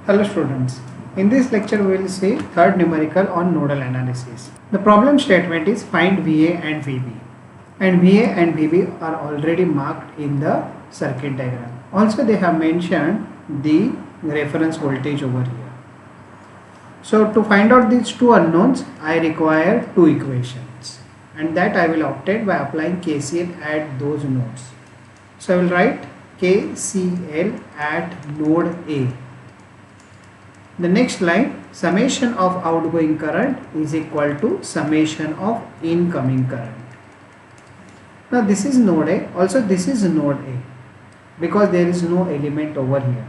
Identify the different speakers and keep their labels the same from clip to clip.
Speaker 1: Hello students, in this lecture we will see third numerical on nodal analysis. The problem statement is find VA and VB, and VA and VB are already marked in the circuit diagram. Also they have mentioned the reference voltage over here. So to find out these two unknowns I require two equations, and that I will obtain by applying KCL at those nodes. So I will write KCL at node A. The next line, summation of outgoing current is equal to summation of incoming current. Now this is node A, also this is node A, because there is no element over here.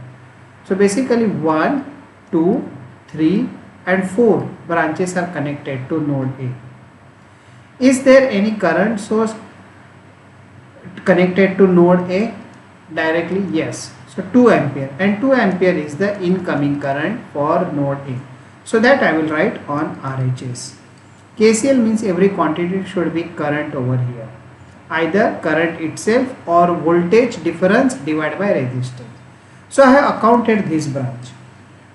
Speaker 1: So basically 1, 2, 3 and 4 branches are connected to node A. Is there any current source connected to node A directly? Yes. So 2 ampere, and 2 ampere is the incoming current for node A. So that I will write on RHS. KCL means every quantity should be current over here. Either current itself or voltage difference divided by resistance. So I have accounted this branch.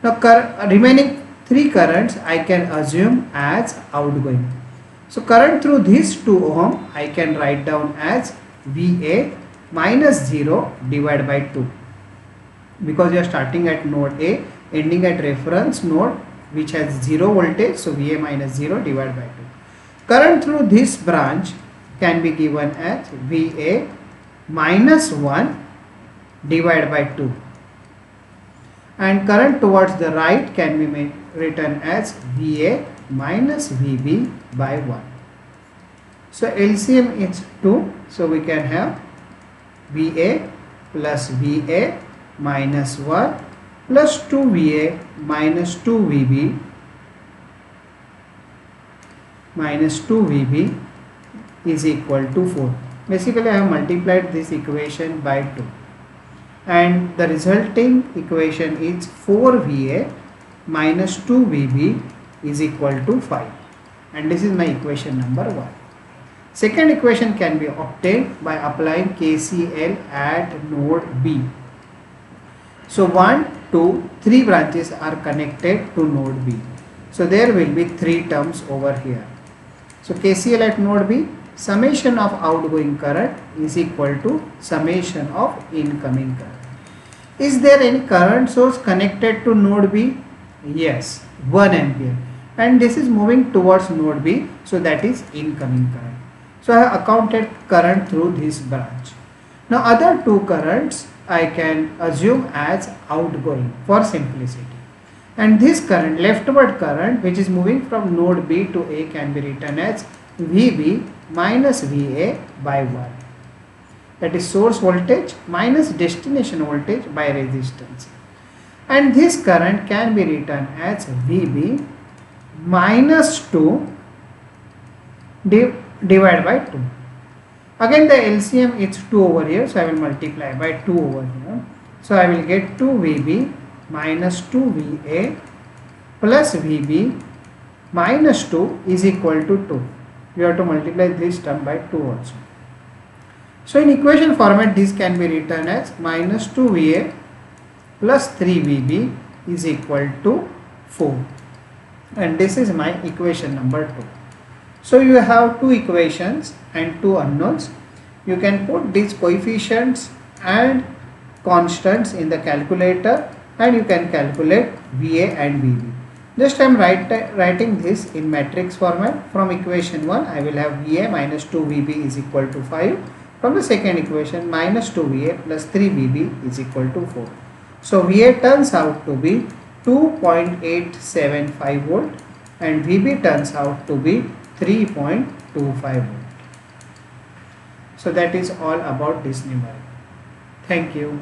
Speaker 1: Now remaining 3 currents I can assume as outgoing. So current through this 2 ohm I can write down as VA minus 0 divided by 2. Because you are starting at node A, ending at reference node which has 0 voltage, so VA minus 0 divided by 2. Current through this branch can be given as VA minus 1 divided by 2, and current towards the right can be written as VA minus VB by 1. So LCM is 2, so we can have VA plus VA minus 1 plus 2VA minus 2VB minus 2VB is equal to 4. Basically I have multiplied this equation by 2, and the resulting equation is 4VA minus 2VB is equal to 5, and this is my equation number 1. Second equation can be obtained by applying KCL at node B. So 1, 2, 3 branches are connected to node B. So there will be 3 terms over here. So KCL at node B, summation of outgoing current is equal to summation of incoming current. Is there any current source connected to node B? Yes, 1 ampere. And this is moving towards node B, so that is incoming current. So I have accounted current through this branch. Now other 2 currents I can assume as outgoing for simplicity, and this current, leftward current which is moving from node B to A, can be written as VB minus VA by 1, that is source voltage minus destination voltage by resistance, and this current can be written as VB minus 2 divided by 2. Again the LCM is 2 over here, so I will multiply by 2 over here. So I will get 2VB minus 2VA plus VB minus 2 is equal to 2. You have to multiply this term by 2 also. So in equation format this can be written as minus 2VA plus 3VB is equal to 4, and this is my equation number 2. So you have 2 equations and 2 unknowns. You can put these coefficients and constants in the calculator, and you can calculate VA and VB. Just I am writing this in matrix format. From equation 1 I will have VA minus 2VB is equal to 5. From the second equation, minus 2VA plus 3VB is equal to 4. So VA turns out to be 2.875 volt and VB turns out to be 3.25 volt. So that is all about this numerical. Thank you.